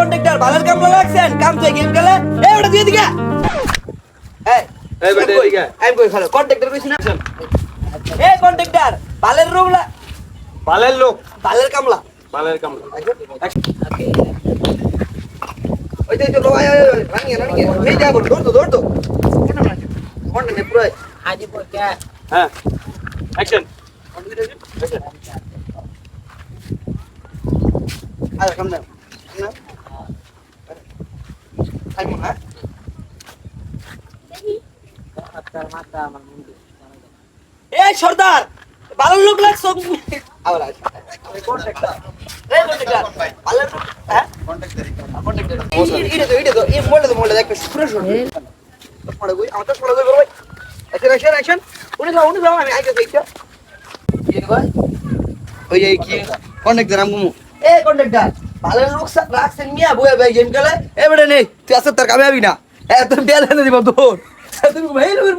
contractor বালের কামলা লাগছেন কাম থেকে গেম খেলে ওটা দিয়ে দিগা এই বেটা এদিকে আমি কই খালো কন্ট্রাক্টর কইছ না কন্ট্রাক্টর বালের রোগলা বালের লোক বালের কামলা ওই যে লো আয় রানিয়ে এই যা বল দৌড় তো কোন নে পুরো আজি পর কে হ্যাঁ অ্যাকশন আরে কাম না আই মো না এই সর্দার বালের লোক লাগছ আবার আয় কন্ট্রাক্টর বালের হ্যাঁ কন্ট্রাক্টর এটা তো এই মোড়ে একটা শুক্র শুন পড়ে কই আমার তো পড়ে যাবে ভাই অ্যাকশন উনি যাও আমি আইতে দেখছো কি ভাই ওই এই কি কন্ট্রাক্টর আমগো কন্ট্রাক্টর বালের লোক রাখছেন মিয়া বইয়া ভাই গেম খেলে এবারে নেই তুই আসতে তার কামে আবি না তুমি বেলা দিব তোর তুমি ভাই লোকের